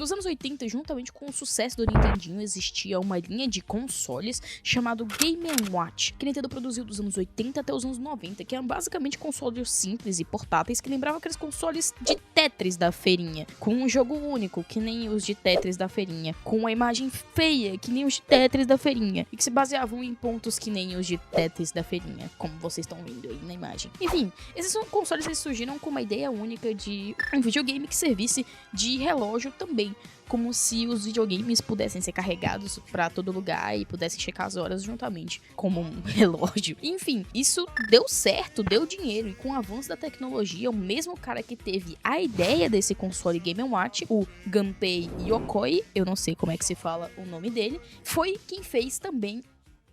Nos anos 80, juntamente com o sucesso do Nintendinho, existia uma linha de consoles chamado Game & Watch, que a Nintendo produziu dos anos 80 até os anos 90, que eram basicamente consoles simples e portáteis que lembravam aqueles consoles de Tetris da feirinha, com um jogo único, que nem os de Tetris da feirinha, com uma imagem feia, que nem os de Tetris da feirinha, e que se baseavam em pontos que nem os de Tetris da feirinha, como vocês estão vendo aí na imagem. Enfim, esses consoles eles surgiram com uma ideia única de um videogame que servisse de relógio também, como se os videogames pudessem ser carregados pra todo lugar e pudessem checar as horas juntamente, como um relógio. Enfim, isso deu certo, deu dinheiro, e com o avanço da tecnologia, o mesmo cara que teve a ideia desse console Game & Watch, o Gunpei Yokoi, eu não sei como é que se fala o nome dele, foi quem fez também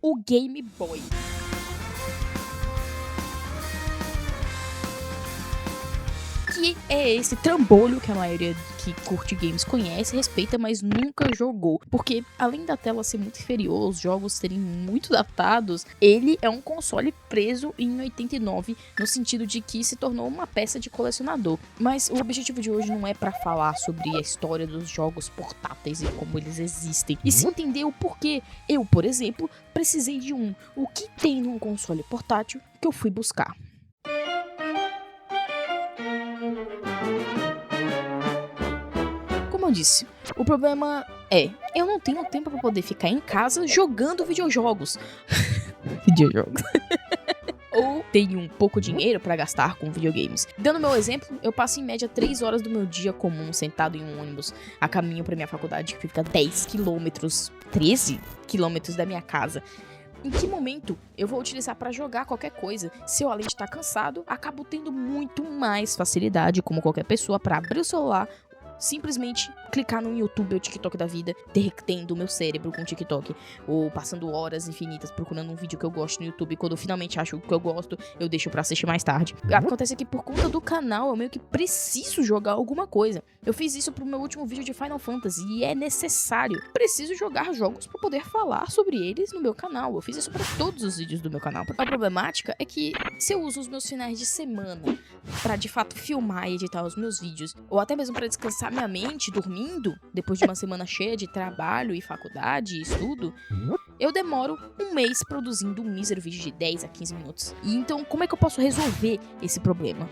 o Game Boy. Que é esse trambolho que a maioria que curte games conhece, respeita, mas nunca jogou. Porque além da tela ser muito inferior, os jogos serem muito datados, ele é um console preso em 89, no sentido de que se tornou uma peça de colecionador. Mas o objetivo de hoje não é pra falar sobre a história dos jogos portáteis e como eles existem, e sim entender o porquê eu, por exemplo, precisei de um. O que tem num console portátil que eu fui buscar. Como eu disse, o problema é, eu não tenho tempo pra poder ficar em casa jogando videojogos. Ou tenho um pouco dinheiro pra gastar com videogames. Dando meu exemplo, eu passo em média 3 horas do meu dia comum sentado em um ônibus a caminho pra minha faculdade, que fica 10 quilômetros, 13 quilômetros da minha casa. Em que momento eu vou utilizar pra jogar qualquer coisa? Se eu, além de estar cansado, acabo tendo muito mais facilidade, como qualquer pessoa, pra abrir o celular, simplesmente clicar no YouTube ou TikTok da vida, derretendo o meu cérebro com TikTok, ou passando horas infinitas procurando um vídeo que eu gosto no YouTube. Quando eu finalmente acho o que eu gosto, eu deixo pra assistir mais tarde. Acontece que por conta do canal, eu meio que preciso jogar alguma coisa. Eu fiz isso pro meu último vídeo de Final Fantasy e é necessário. Preciso jogar jogos pra poder falar sobre eles no meu canal. Eu fiz isso pra todos os vídeos do meu canal. A problemática é que se eu uso os meus finais de semana pra de fato filmar e editar os meus vídeos, ou até mesmo pra descansar minha mente dormindo, depois de uma semana cheia de trabalho e faculdade e estudo, eu demoro um mês produzindo um mísero vídeo de 10 a 15 minutos. E então, como é que eu posso resolver esse problema?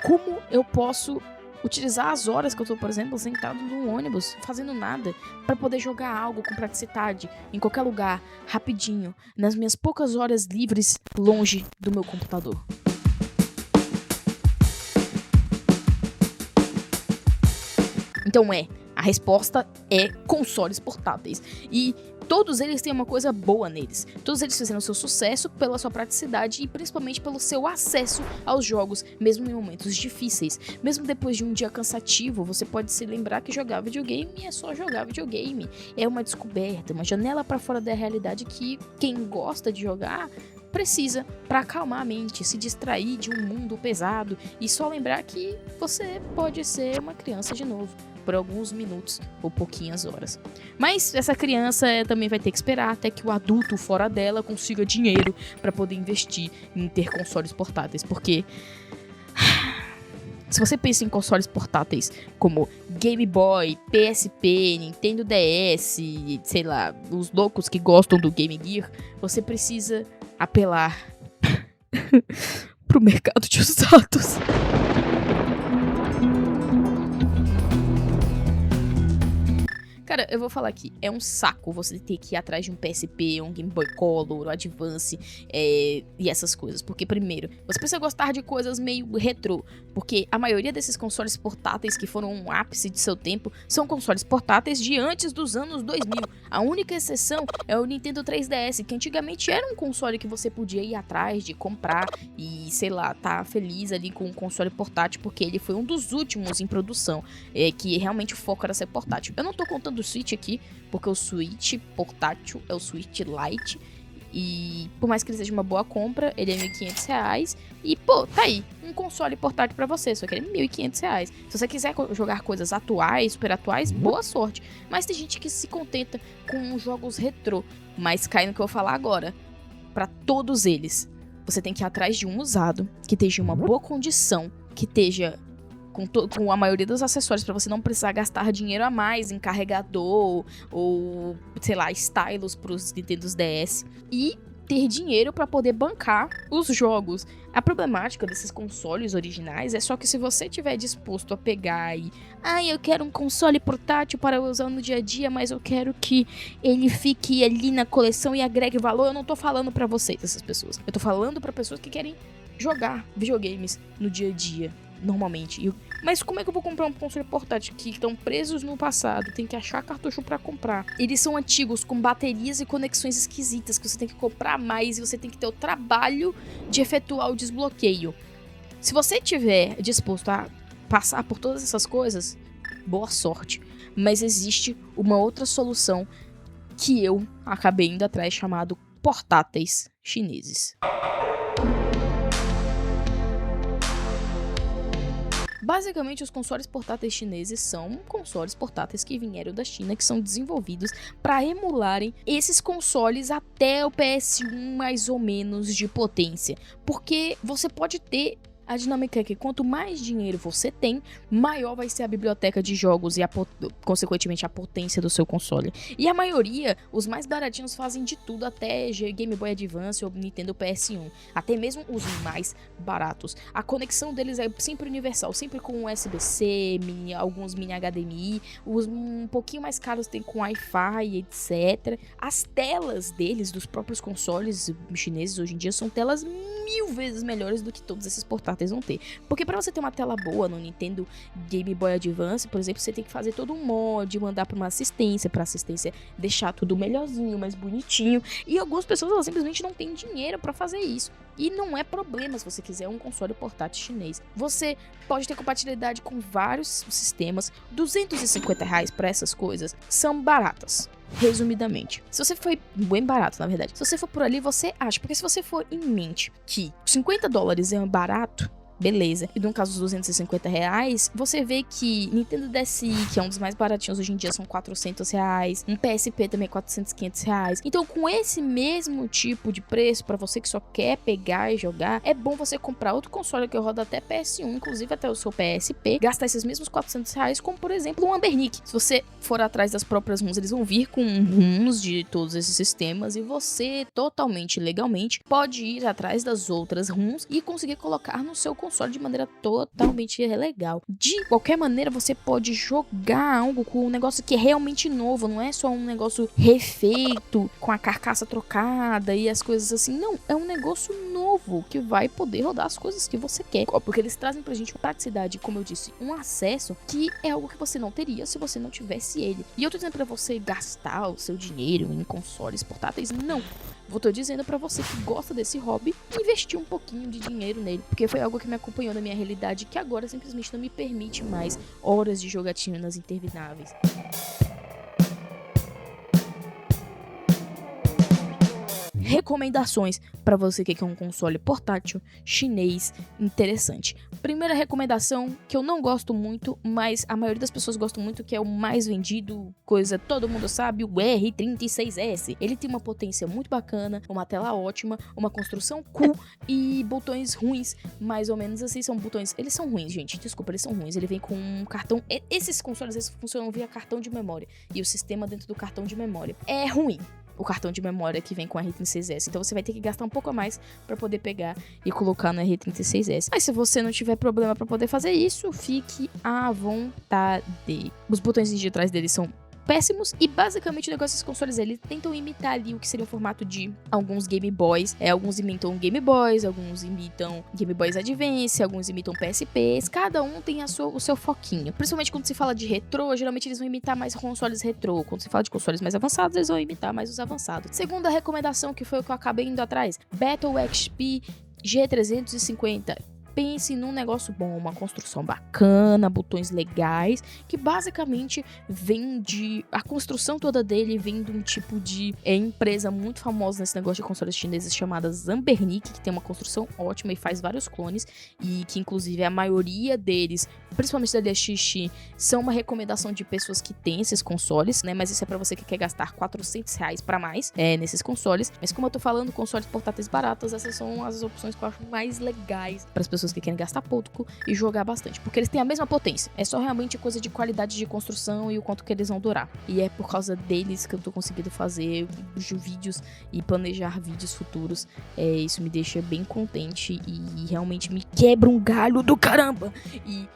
Como eu posso utilizar as horas que eu tô, por exemplo, sentado num ônibus, fazendo nada, pra poder jogar algo com praticidade, em qualquer lugar, rapidinho, nas minhas poucas horas livres, longe do meu computador? Então a resposta é consoles portáteis. E todos eles têm uma coisa boa neles. Todos eles fizeram seu sucesso pela sua praticidade e principalmente pelo seu acesso aos jogos, mesmo em momentos difíceis. Mesmo depois de um dia cansativo, você pode se lembrar que jogar videogame é só jogar videogame. É uma descoberta, uma janela para fora da realidade que quem gosta de jogar precisa para acalmar a mente, se distrair de um mundo pesado e só lembrar que você pode ser uma criança de novo por alguns minutos ou pouquinhas horas. Mas essa criança também vai ter que esperar até que o adulto fora dela consiga dinheiro para poder investir em ter consoles portáteis, porque se você pensa em consoles portáteis como Game Boy, PSP, Nintendo DS, sei lá, os loucos que gostam do Game Gear, você precisa apelar pro mercado de usados. Cara, eu vou falar aqui, é um saco você ter que ir atrás de um PSP, um Game Boy Color, um Advance e essas coisas. Porque, primeiro, você precisa gostar de coisas meio retrô. Porque a maioria desses consoles portáteis que foram um ápice de seu tempo são consoles portáteis de antes dos anos 2000. A única exceção é o Nintendo 3DS, que antigamente era um console que você podia ir atrás de comprar e, sei lá, tá feliz ali com um console portátil, porque ele foi um dos últimos em produção, que realmente o foco era ser portátil. Eu não tô contando do Switch aqui, porque o Switch portátil é o Switch Lite, e por mais que ele seja uma boa compra, ele é R$1.500, e pô, tá aí, um console portátil pra você, só que ele é R$1.500. Se você quiser jogar coisas atuais, super atuais, boa sorte, mas tem gente que se contenta com jogos retrô, mas cai no que eu vou falar agora. Pra todos eles, você tem que ir atrás de um usado, que esteja em uma boa condição, que esteja com a maioria dos acessórios pra você não precisar gastar dinheiro a mais em carregador ou, sei lá, stylus pros Nintendos DS. E ter dinheiro pra poder bancar os jogos. A problemática desses consoles originais é só que se você estiver disposto a pegar e... eu quero um console portátil para usar no dia a dia, mas eu quero que ele fique ali na coleção e agregue valor. Eu não tô falando pra vocês, essas pessoas. Eu tô falando pra pessoas que querem jogar videogames no dia a dia, normalmente. Mas como é que eu vou comprar um console portátil que estão presos no passado? Tem que achar cartucho pra comprar. Eles são antigos, com baterias e conexões esquisitas, que você tem que comprar mais e você tem que ter o trabalho de efetuar o desbloqueio. Se você estiver disposto a passar por todas essas coisas, boa sorte. Mas existe uma outra solução que eu acabei indo atrás, chamado portáteis chineses. Basicamente, os consoles portáteis chineses são consoles portáteis que vieram da China, que são desenvolvidos para emularem esses consoles até o PS1 mais ou menos de potência. Porque você pode ter... A dinâmica é que quanto mais dinheiro você tem, maior vai ser a biblioteca de jogos e, consequentemente, a potência do seu console. E a maioria, os mais baratinhos fazem de tudo, até Game Boy Advance ou Nintendo PS1. Até mesmo os mais baratos. A conexão deles é sempre universal, sempre com USB-C, alguns mini HDMI. Os um pouquinho mais caros tem com Wi-Fi, etc. As telas deles, dos próprios consoles chineses hoje em dia, são telas 1000 vezes melhores do que todos esses portáteis vão ter. Porque pra você ter uma tela boa no Nintendo Game Boy Advance, por exemplo, você tem que fazer todo um mod, mandar pra uma assistência, pra assistência deixar tudo melhorzinho, mais bonitinho. E algumas pessoas, elas simplesmente não têm dinheiro pra fazer isso. E não é problema se você quiser um console portátil chinês. Você pode ter compatibilidade com vários sistemas. R$250 pra essas coisas são baratas. Resumidamente, se você for bem barato, na verdade, se você for por ali, você acha, porque se você for em mente que $50 é barato, beleza, e no caso dos R$250, você vê que Nintendo DSi, que é um dos mais baratinhos hoje em dia, são R$400, um PSP também R$400, R$500. Então, com esse mesmo tipo de preço, pra você que só quer pegar e jogar, é bom você comprar outro console que roda até PS1, inclusive até o seu PSP, gastar esses mesmos R$400, como por exemplo um Ambernic. Se você for atrás das próprias ROMs, eles vão vir com ROMs de todos esses sistemas e você, totalmente legalmente, pode ir atrás das outras ROMs e conseguir colocar no seu console de maneira totalmente legal. De qualquer maneira, você pode jogar algo com um negócio que é realmente novo, não é só um negócio refeito, com a carcaça trocada e as coisas assim. Não, é um negócio novo que vai poder rodar as coisas que você quer. Porque eles trazem pra gente uma praticidade, como eu disse, um acesso que é algo que você não teria se você não tivesse ele. E eu tô dizendo pra você gastar o seu dinheiro em consoles portáteis? Não. Eu tô dizendo pra você que gosta desse hobby, investir um pouquinho de dinheiro nele, porque foi algo que me acompanhou na minha realidade, que agora simplesmente não me permite mais horas de jogatinas intermináveis. Recomendações para você que quer um console portátil chinês interessante. Primeira recomendação, que eu não gosto muito, mas a maioria das pessoas gostam muito, que é o mais vendido, coisa todo mundo sabe, o R36S. Ele tem uma potência muito bacana, uma tela ótima, uma construção cool e botões ruins, mais ou menos assim, são botões... Eles são ruins, gente, desculpa, eles são ruins. Ele vem com um cartão... Esses consoles, eles funcionam via cartão de memória, e o sistema dentro do cartão de memória é ruim. O cartão de memória que vem com a R36S. Então você vai ter que gastar um pouco a mais para poder pegar e colocar no R36S. Mas se você não tiver problema para poder fazer isso, fique à vontade. Os botões digitais deles são péssimos e basicamente o negócio desses consoles, eles tentam imitar ali o que seria o formato de alguns Game Boys. Alguns imitam Game Boys, alguns imitam Game Boys Advance, alguns imitam PSPs. Cada um tem o seu foquinho. Principalmente quando se fala de retrô, geralmente eles vão imitar mais consoles retrô. Quando se fala de consoles mais avançados, eles vão imitar mais os avançados. Segunda recomendação, que foi o que eu acabei indo atrás, Battle XP G350. Pense num negócio bom, uma construção bacana, botões legais, que basicamente vem de... A construção toda dele vem de um tipo de empresa muito famosa nesse negócio de consoles chineses chamada Ambernic, que tem uma construção ótima e faz vários clones, e que inclusive a maioria deles, principalmente da DXX, são uma recomendação de pessoas que têm esses consoles, né? Mas isso é pra você que quer gastar R$400 pra mais nesses consoles. Mas como eu tô falando, consoles portáteis baratos, essas são as opções que eu acho mais legais para as pessoas pessoas que querem gastar pouco e jogar bastante. Porque eles têm a mesma potência. É só realmente coisa de qualidade de construção e o quanto que eles vão durar. E é por causa deles que eu tô conseguindo fazer vídeos e planejar vídeos futuros. Isso me deixa bem contente e realmente me quebra um galho do caramba. E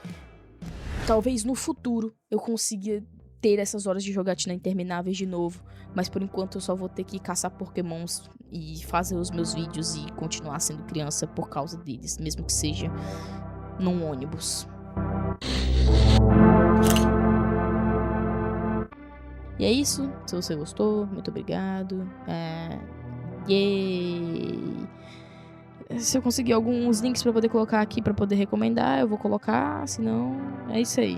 talvez no futuro eu consiga ter essas horas de jogatina intermináveis de novo, mas por enquanto eu só vou ter que caçar pokémons e fazer os meus vídeos e continuar sendo criança por causa deles, mesmo que seja num ônibus. E é isso, se você gostou, muito obrigado. Yay! Se eu conseguir alguns links pra poder colocar aqui, pra poder recomendar, eu vou colocar, senão é isso aí.